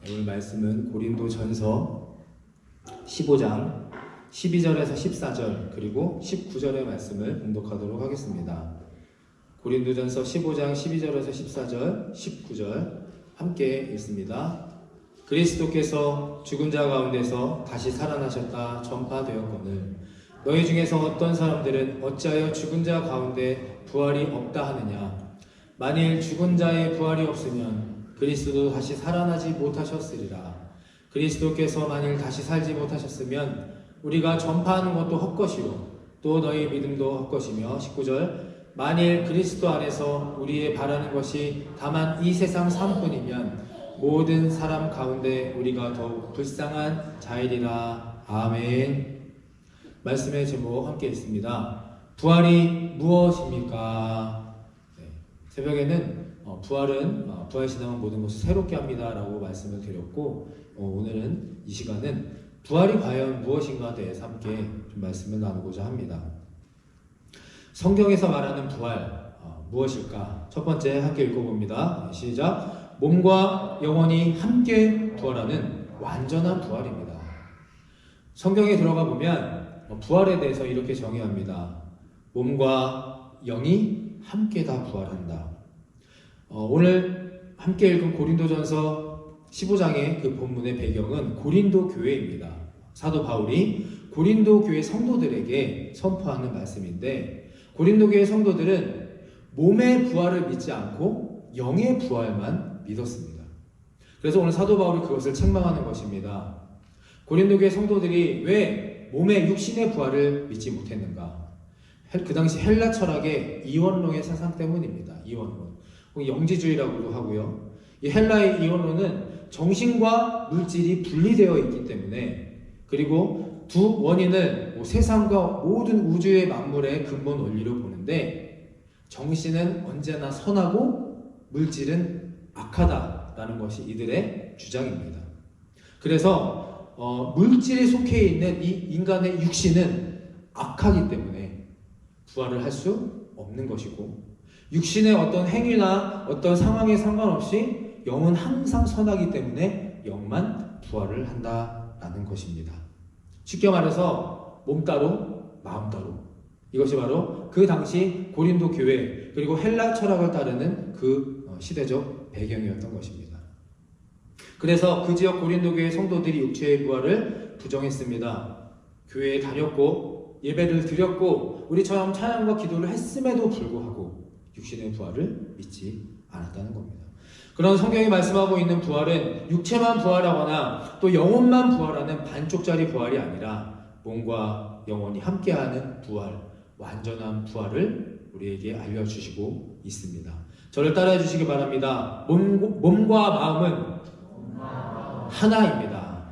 오늘 말씀은 고린도전서 15장 12절에서 14절 그리고 19절의 말씀을 봉독하도록 하겠습니다. 고린도전서 15장 12절에서 14절, 19절 함께 읽습니다. 그리스도께서 죽은 자 가운데서 다시 살아나셨다 전파되었거늘 너희 중에서 어떤 사람들은 어찌하여 죽은 자 가운데 부활이 없다 하느냐. 만일 죽은 자의 부활이 없으면 그리스도도 다시 살아나지 못하셨으리라. 그리스도께서 만일 다시 살지 못하셨으면 우리가 전파하는 것도 헛것이요 또 너희 믿음도 헛것이며. 19절 만일 그리스도 안에서 우리의 바라는 것이 다만 이 세상 삶뿐이면 모든 사람 가운데 우리가 더욱 불쌍한 자이리라. 아멘. 말씀의 제목 함께 읽습니다. 부활이 무엇입니까? 새벽에는 부활신앙은 모든 것을 새롭게 합니다 라고 말씀을 드렸고, 오늘은 이 시간은 부활이 과연 무엇인가에 대해서 함께 좀 말씀을 나누고자 합니다. 성경에서 말하는 부활 무엇일까? 첫 번째 함께 읽어봅니다. 시작. 몸과 영혼이 함께 부활하는 완전한 부활입니다. 성경에 들어가 보면 부활에 대해서 이렇게 정의합니다. 몸과 영이 함께 다 부활한다. 오늘 함께 읽은 고린도전서 15장의 그 본문의 배경은 고린도 교회입니다. 사도 바울이 고린도 교회 성도들에게 선포하는 말씀인데, 고린도 교회 성도들은 몸의 부활을 믿지 않고 영의 부활만 믿었습니다. 그래서 오늘 사도 바울이 그것을 책망하는 것입니다. 고린도 교회 성도들이 왜 몸의 육신의 부활을 믿지 못했는가? 그 당시 헬라 철학의 이원론의 사상 때문입니다. 이원론, 영지주의라고도 하고요. 이 헬라의 이원론은 정신과 물질이 분리되어 있기 때문에, 그리고 두 원인을 세상과 모든 우주의 만물의 근본 원리로 보는데, 정신은 언제나 선하고 물질은 악하다라는 것이 이들의 주장입니다. 그래서 물질에 속해 있는 이 인간의 육신은 악하기 때문에 부활을 할 수 없는 것이고, 육신의 어떤 행위나 어떤 상황에 상관없이 영은 항상 선하기 때문에 영만 부활을 한다라는 것입니다. 쉽게 말해서 몸 따로 마음 따로, 이것이 바로 그 당시 고린도 교회 그리고 헬라 철학을 따르는 그 시대적 배경이었던 것입니다. 그래서 그 지역 고린도 교회 성도들이 육체의 부활을 부정했습니다. 교회에 다녔고 예배를 드렸고 우리처럼 찬양과 기도를 했음에도 불구하고 육신의 부활을 믿지 않았다는 겁니다. 그런 성경이 말씀하고 있는 부활은 육체만 부활하거나 또 영혼만 부활하는 반쪽짜리 부활이 아니라 몸과 영혼이 함께하는 부활, 완전한 부활을 우리에게 알려주시고 있습니다. 저를 따라해 주시기 바랍니다. 몸과 마음은 하나입니다.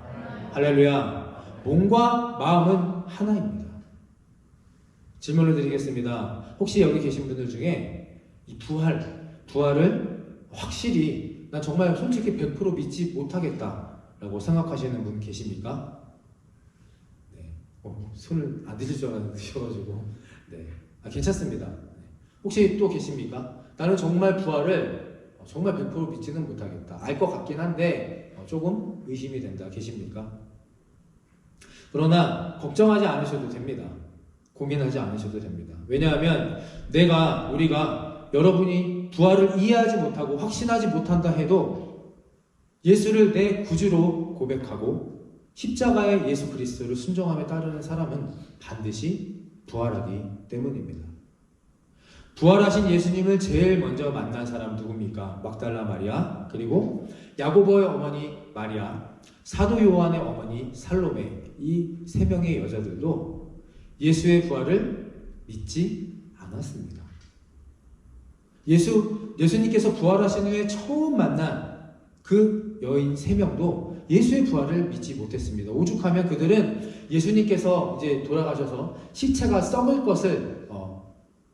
할렐루야. 몸과 마음은 하나입니다. 질문을 드리겠습니다. 혹시 여기 계신 분들 중에 이 부활을 확실히 난 정말 솔직히 100% 믿지 못하겠다라고 생각하시는 분 계십니까? 네. 손을 안 드실 줄 알았는데 네. 괜찮습니다. 혹시 또 계십니까? 나는 정말 부활을 정말 100% 믿지는 못하겠다. 알 것 같긴 한데 조금 의심이 된다. 계십니까? 그러나 걱정하지 않으셔도 됩니다. 고민하지 않으셔도 됩니다. 왜냐하면 우리가 여러분이 부활을 이해하지 못하고 확신하지 못한다 해도 예수를 내 구주로 고백하고 십자가의 예수 그리스도를 순종함에 따르는 사람은 반드시 부활하기 때문입니다. 부활하신 예수님을 제일 먼저 만난 사람 누굽니까? 막달라 마리아, 그리고 야고보의 어머니 마리아, 사도 요한의 어머니 살로메, 이 세 명의 여자들도 예수의 부활을 믿지 않았습니다. 예수님께서 부활하신 후에 처음 만난 그 여인 세 명도 예수의 부활을 믿지 못했습니다. 오죽하면 그들은 예수님께서 이제 돌아가셔서 시체가 썩을 것을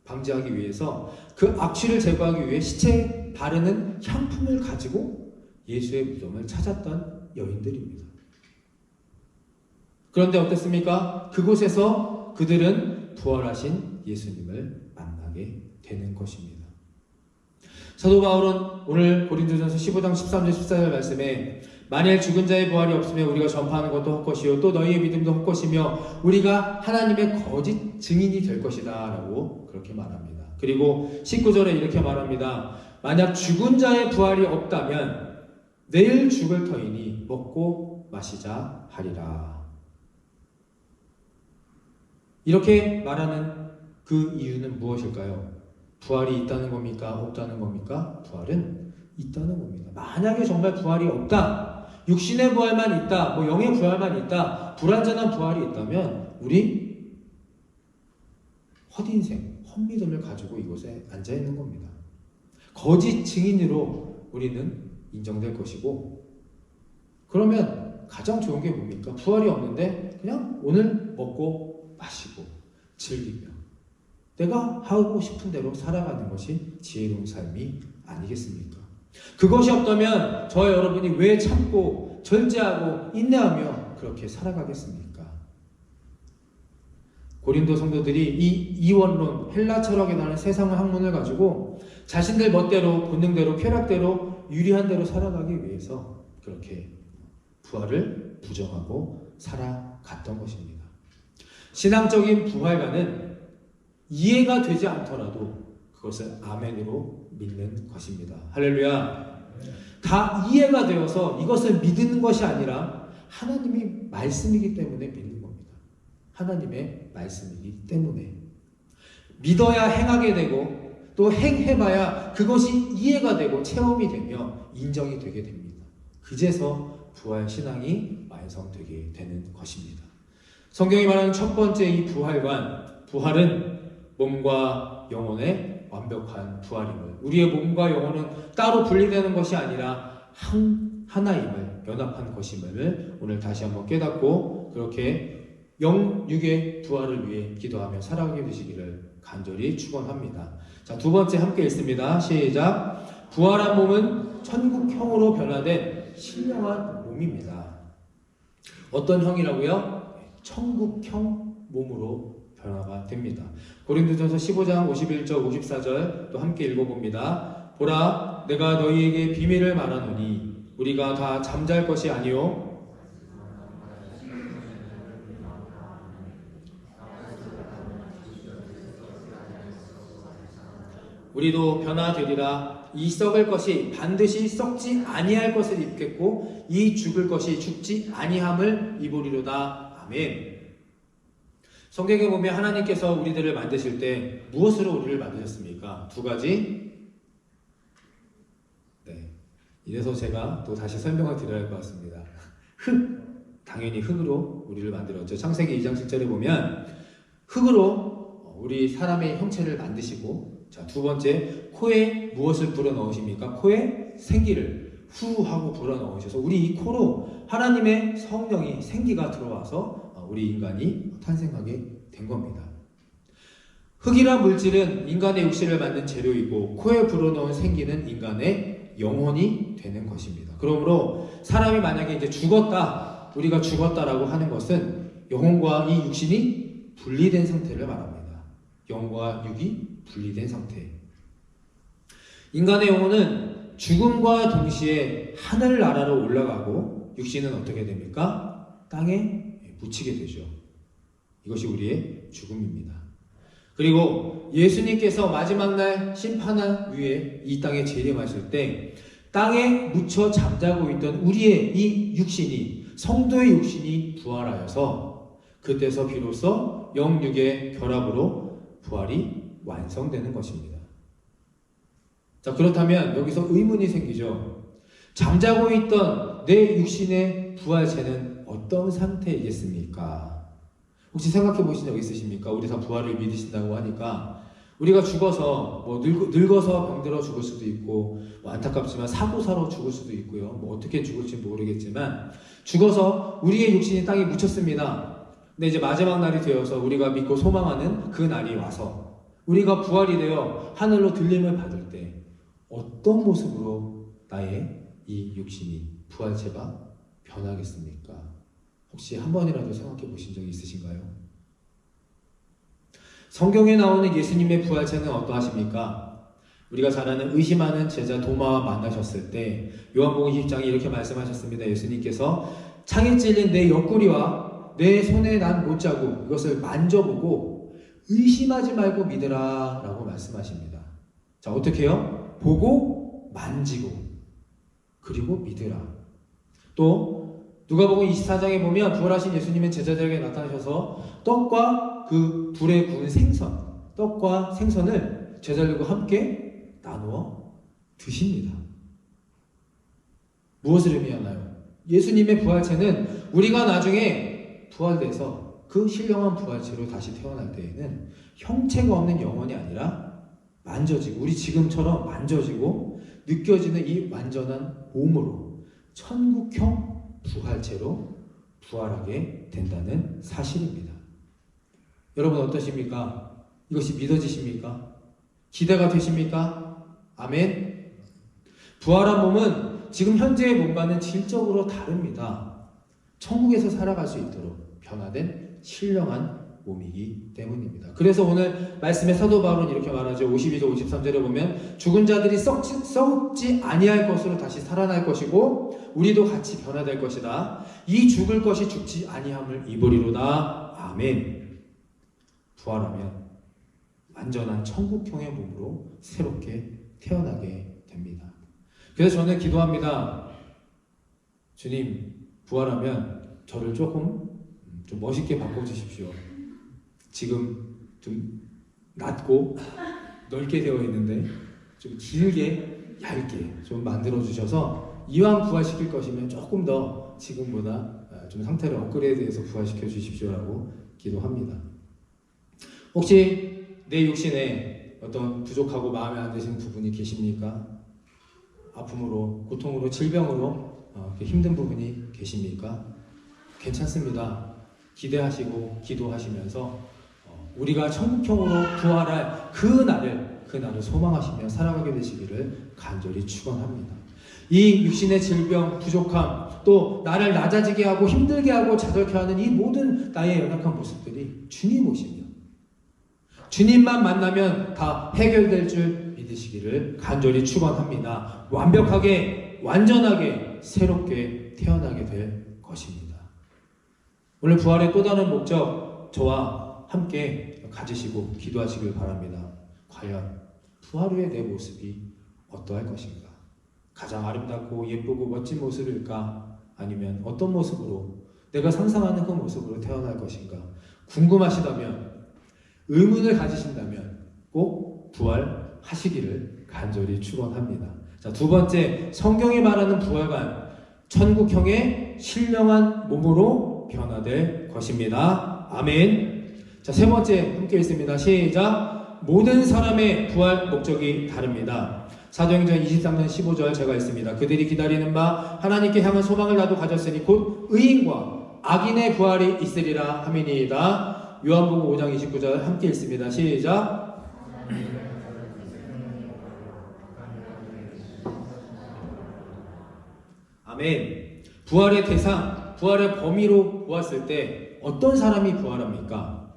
방지하기 위해서 그 악취를 제거하기 위해 시체에 바르는 향품을 가지고 예수의 무덤을 찾았던 여인들입니다. 그런데 어땠습니까? 그곳에서 그들은 부활하신 예수님을 만나게 되는 것입니다. 사도 바울은 오늘 고린도전서 15장 13절 14절 말씀에 만일 죽은 자의 부활이 없으면 우리가 전파하는 것도 헛것이요 또 너희의 믿음도 헛것이며 우리가 하나님의 거짓 증인이 될 것이다 라고 그렇게 말합니다. 그리고 19절에 이렇게 말합니다. 만약 죽은 자의 부활이 없다면 내일 죽을 터이니 먹고 마시자 하리라. 이렇게 말하는 그 이유는 무엇일까요? 부활이 있다는 겁니까? 없다는 겁니까? 부활은 있다는 겁니다. 만약에 정말 부활이 없다, 육신의 부활만 있다, 영의 부활만 있다, 불완전한 부활이 있다면 우리 헛인생, 헛믿음을 가지고 이곳에 앉아있는 겁니다. 거짓 증인으로 우리는 인정될 것이고, 그러면 가장 좋은 게 뭡니까? 부활이 없는데 그냥 오늘 먹고 마시고 즐기며 내가 하고 싶은 대로 살아가는 것이 지혜로운 삶이 아니겠습니까? 그것이 없다면 저와 여러분이 왜 참고 절제하고 인내하며 그렇게 살아가겠습니까? 고린도 성도들이 이 이원론, 헬라 철학이라는 세상의 학문을 가지고 자신들 멋대로, 본능대로, 쾌락대로, 유리한 대로 살아가기 위해서 그렇게 부활을 부정하고 살아갔던 것입니다. 신앙적인 부활과는 이해가 되지 않더라도 그것을 아멘으로 믿는 것입니다. 할렐루야. 다 이해가 되어서 이것을 믿는 것이 아니라 하나님이 말씀이기 때문에 믿는 겁니다. 하나님의 말씀이기 때문에 믿어야 행하게 되고 또 행해봐야 그것이 이해가 되고 체험이 되며 인정이 되게 됩니다. 그제서 부활 신앙이 완성되게 되는 것입니다. 성경이 말하는 첫 번째 이 부활관, 부활은 몸과 영혼의 완벽한 부활임을, 우리의 몸과 영혼은 따로 분리되는 것이 아니라 하나임을, 연합한 것임을 오늘 다시 한번 깨닫고 그렇게 영육의 부활을 위해 기도하며 살아가게 되시기를 간절히 축원합니다. 자, 두 번째 함께 읽습니다. 시작. 부활한 몸은 천국형으로 변화된 신령한 몸입니다. 어떤 형이라고요? 천국형 몸으로 변화가 됩니다. 고린도전서 15장 51절 54절 또 함께 읽어봅니다. 보라, 내가 너희에게 비밀을 말하노니 우리가 다 잠잘 것이 아니요 우리도 변화되리라. 이 썩을 것이 반드시 썩지 아니할 것을 입겠고 이 죽을 것이 죽지 아니함을 입으리로다. 아멘. 성경에 보면 하나님께서 우리들을 만드실 때 무엇으로 우리를 만드셨습니까? 두 가지. 네. 이래서 제가 또 다시 설명을 드려야 할 것 같습니다. 흙, 당연히 흙으로 우리를 만들었죠. 창세기 2장 7절에 보면 흙으로 우리 사람의 형체를 만드시고, 자, 두 번째, 코에 무엇을 불어 넣으십니까? 코에 생기를 후 하고 불어 넣으셔서 우리 이 코로 하나님의 성령이 생기가 들어와서 우리 인간이 탄생하게 된 겁니다. 흙이란 물질은 인간의 육신을 만든 재료이고 코에 불어넣은 생기는 인간의 영혼이 되는 것입니다. 그러므로 사람이 만약에 이제 죽었다, 우리가 죽었다라고 하는 것은 영혼과 이 육신이 분리된 상태를 말합니다. 영과 육이 분리된 상태. 인간의 영혼은 죽음과 동시에 하늘나라로 올라가고 육신은 어떻게 됩니까? 땅에 묻히게 되죠. 이것이 우리의 죽음입니다. 그리고 예수님께서 마지막 날 심판한 위에 이 땅에 재림하실 때 땅에 묻혀 잠자고 있던 우리의 이 육신이, 성도의 육신이 부활하여서 그때서 비로소 영육의 결합으로 부활이 완성되는 것입니다. 자, 그렇다면 여기서 의문이 생기죠. 잠자고 있던 내 육신의 부활체는 어떤 상태이겠습니까? 혹시 생각해 보신 적 있으십니까? 우리 다 부활을 믿으신다고 하니까 우리가 죽어서 늙어서 병들어 죽을 수도 있고 안타깝지만 사고사로 죽을 수도 있고요. 어떻게 죽을지 모르겠지만 죽어서 우리의 육신이 땅에 묻혔습니다. 근데 이제 마지막 날이 되어서 우리가 믿고 소망하는 그 날이 와서 우리가 부활이 되어 하늘로 들림을 받을 때 어떤 모습으로 나의 이 육신이, 부활체가 변하겠습니까? 혹시 한 번이라도 생각해 보신 적이 있으신가요? 성경에 나오는 예수님의 부활체는 어떠하십니까? 우리가 잘 아는 의심하는 제자 도마와 만나셨을 때 요한복음 20장에 이렇게 말씀하셨습니다. 예수님께서 창에 찔린 내 옆구리와 내 손에 난 못자국 이것을 만져보고 의심하지 말고 믿으라 라고 말씀하십니다. 자, 어떻게 해요? 보고 만지고 그리고 믿으라. 또 누가복음 24장에 보면 부활하신 예수님은 제자들에게 나타나셔서 떡과 그 불에 구운 생선, 떡과 생선을 제자들과 함께 나누어 드십니다. 무엇을 의미하나요? 예수님의 부활체는 우리가 나중에 부활돼서 그 신령한 부활체로 다시 태어날 때에는 형체가 없는 영혼이 아니라 만져지고 우리 지금처럼 만져지고 느껴지는 이 완전한 몸으로 천국형 부활체로 부활하게 된다는 사실입니다. 여러분 어떠십니까? 이것이 믿어지십니까? 기대가 되십니까? 아멘. 부활한 몸은 지금 현재의 몸과는 질적으로 다릅니다. 천국에서 살아갈 수 있도록 변화된 신령한 몸이기 때문입니다. 그래서 오늘 말씀에 사도 바울은 이렇게 말하죠. 52절 53절에 보면 죽은 자들이 썩지 아니할 것으로 다시 살아날 것이고 우리도 같이 변화될 것이다. 이 죽을 것이 죽지 아니함을 입으리로다. 아멘. 부활하면 완전한 천국형의 몸으로 새롭게 태어나게 됩니다. 그래서 저는 기도합니다. 주님, 부활하면 저를 조금 좀 멋있게 바꿔주십시오. 지금 좀 낮고 넓게 되어 있는데 좀 길게 얇게 좀 만들어 주셔서 이왕 부활시킬 것이면 조금 더 지금보다 좀 상태를 업그레이드해서 부활시켜 주십시오라고 기도합니다. 혹시 내 육신에 어떤 부족하고 마음에 안 드시는 부분이 계십니까? 아픔으로, 고통으로, 질병으로 힘든 부분이 계십니까? 괜찮습니다. 기대하시고 기도하시면서 우리가 천국형으로 부활할 그 날을 소망하시며 살아가게 되시기를 간절히 축원합니다. 이 육신의 질병, 부족함, 또 나를 낮아지게 하고 힘들게 하고 좌절케 하는 이 모든 나의 연약한 모습들이 주님 오시며 주님만 만나면 다 해결될 줄 믿으시기를 간절히 축원합니다. 완벽하게, 완전하게, 새롭게 태어나게 될 것입니다. 오늘 부활의 또 다른 목적, 저와 함께 가지시고 기도하시길 바랍니다. 과연 부활 후의 내 모습이 어떠할 것인가? 가장 아름답고 예쁘고 멋진 모습일까? 아니면 어떤 모습으로, 내가 상상하는 그 모습으로 태어날 것인가? 궁금하시다면, 의문을 가지신다면 꼭 부활하시기를 간절히 축원합니다. 자, 두 번째, 성경이 말하는 부활관, 천국형의 신령한 몸으로 변화될 것입니다. 아멘. 자, 세 번째 함께 읽습니다. 시작. 모든 사람의 부활 목적이 다릅니다. 사도행전 23장 15절 제가 읽습니다. 그들이 기다리는 바 하나님께 향한 소망을 나도 가졌으니 곧 의인과 악인의 부활이 있으리라 함이니이다. 요한복음 5장 29절 함께 읽습니다. 시작. 아멘. 부활의 대상, 부활의 범위로 보았을 때 어떤 사람이 부활합니까?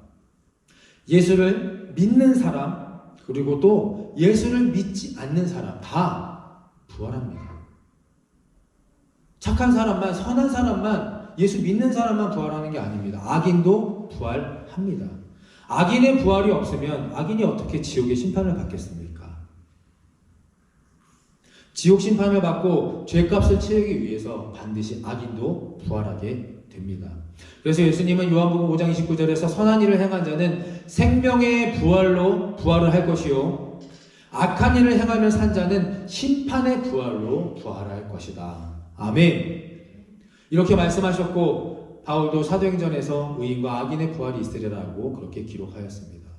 예수를 믿는 사람, 그리고 또 예수를 믿지 않는 사람 다 부활합니다. 착한 사람만, 선한 사람만, 예수 믿는 사람만 부활하는 게 아닙니다. 악인도 부활합니다. 악인의 부활이 없으면 악인이 어떻게 지옥의 심판을 받겠습니까? 지옥 심판을 받고 죄값을 치르기 위해서 반드시 악인도 부활하게 됩니다. 그래서 예수님은 요한복음 5장 29절에서 선한 일을 행한 자는 생명의 부활로 부활을 할 것이요 악한 일을 행하며 산 자는 심판의 부활로 부활할 것이다. 아멘. 이렇게 말씀하셨고 바울도 사도행전에서 의인과 악인의 부활이 있으리라고 그렇게 기록하였습니다.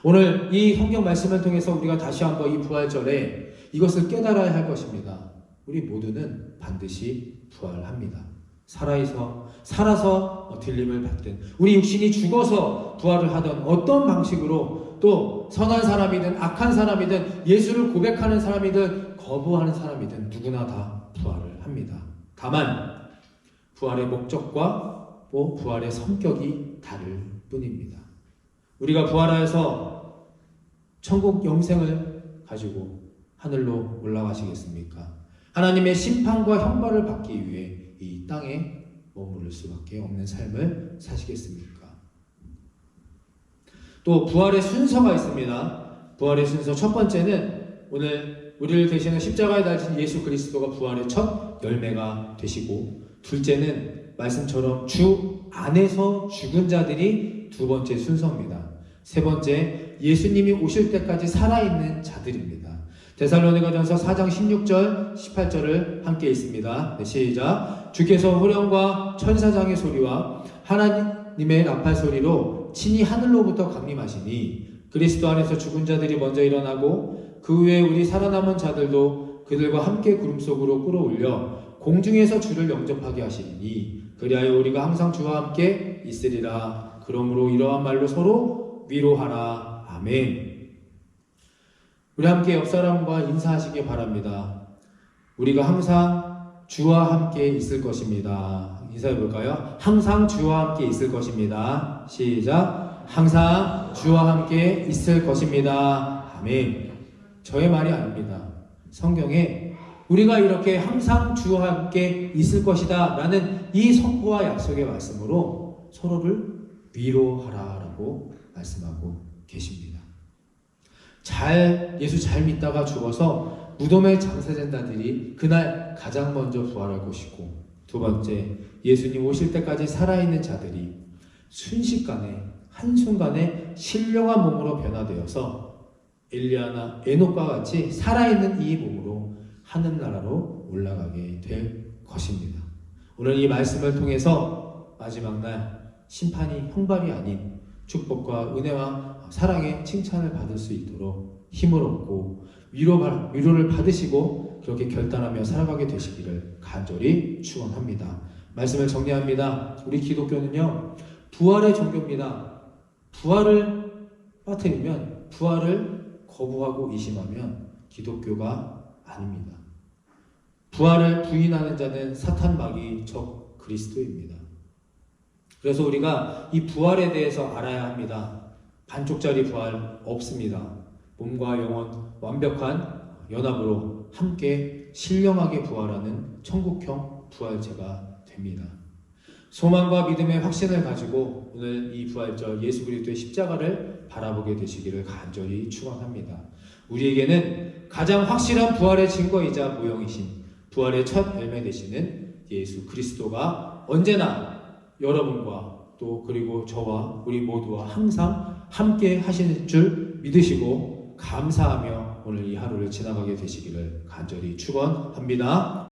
오늘 이 성경 말씀을 통해서 우리가 다시 한번 이 부활절에 이것을 깨달아야 할 것입니다. 우리 모두는 반드시 부활합니다. 살아서 들림을 받든 우리 육신이 죽어서 부활을 하던 어떤 방식으로 또 선한 사람이든 악한 사람이든 예수를 고백하는 사람이든 거부하는 사람이든 누구나 다 부활을 합니다. 다만 부활의 목적과 또 부활의 성격이 다를 뿐입니다. 우리가 부활하여서 천국 영생을 가지고 하늘로 올라가시겠습니까? 하나님의 심판과 형벌을 받기 위해 이 땅에 머무를 수밖에 없는 삶을 사시겠습니까? 또 부활의 순서가 있습니다. 부활의 순서 첫 번째는 오늘 우리를 대신해 십자가에 달린 예수 그리스도가 부활의 첫 열매가 되시고, 둘째는 말씀처럼 주 안에서 죽은 자들이 두 번째 순서입니다. 세 번째, 예수님이 오실 때까지 살아있는 자들입니다. 데살로니가전서 4장 16절 18절을 함께 있습니다. 네, 시작. 주께서 호령과 천사장의 소리와 하나님의 나팔 소리로 친히 하늘로부터 강림하시니 그리스도 안에서 죽은 자들이 먼저 일어나고 그 후에 우리 살아남은 자들도 그들과 함께 구름 속으로 끌어올려 공중에서 주를 영접하게 하시니 그리하여 우리가 항상 주와 함께 있으리라. 그러므로 이러한 말로 서로 위로하라. 아멘. 우리 함께 옆 사람과 인사하시기 바랍니다. 우리가 항상 주와 함께 있을 것입니다. 인사해 볼까요? 항상 주와 함께 있을 것입니다. 시작. 항상 주와 함께 있을 것입니다. 아멘. 저의 말이 아닙니다. 성경에 우리가 이렇게 항상 주와 함께 있을 것이다 라는 이 선포와 약속의 말씀으로 서로를 위로하라 라고 말씀하고 계십니다. 예수 잘 믿다가 죽어서 무덤에 장사된 자들이 그날 가장 먼저 부활할 것이고, 두 번째, 예수님 오실 때까지 살아있는 자들이 순식간에 한순간에 신령한 몸으로 변화되어서 엘리야나 에녹과 같이 살아있는 이 몸으로 하늘나라로 올라가게 될 것입니다. 오늘 이 말씀을 통해서 마지막 날 심판이 형벌이 아닌 축복과 은혜와 사랑의 칭찬을 받을 수 있도록 힘을 얻고 위로를 받으시고 그렇게 결단하며 살아가게 되시기를 간절히 축원합니다. 말씀을 정리합니다. 우리 기독교는요, 부활의 종교입니다. 부활을 빠뜨리면, 부활을 거부하고 의심하면 기독교가 아닙니다. 부활을 부인하는 자는 사탄 마귀 적 그리스도입니다. 그래서 우리가 이 부활에 대해서 알아야 합니다. 반쪽짜리 부활 없습니다. 몸과 영혼 완벽한 연합으로 함께 신령하게 부활하는 천국형 부활체가 됩니다. 소망과 믿음의 확신을 가지고 오늘 이 부활절 예수 그리스도의 십자가를 바라보게 되시기를 간절히 축원합니다. 우리에게는 가장 확실한 부활의 증거이자 모형이신 부활의 첫 열매 되시는 예수 그리스도가 언제나 여러분과 또 그리고 저와 우리 모두와 항상 함께 하시는 줄 믿으시고 감사하며 오늘 이 하루를 지나가게 되시기를 간절히 축원합니다.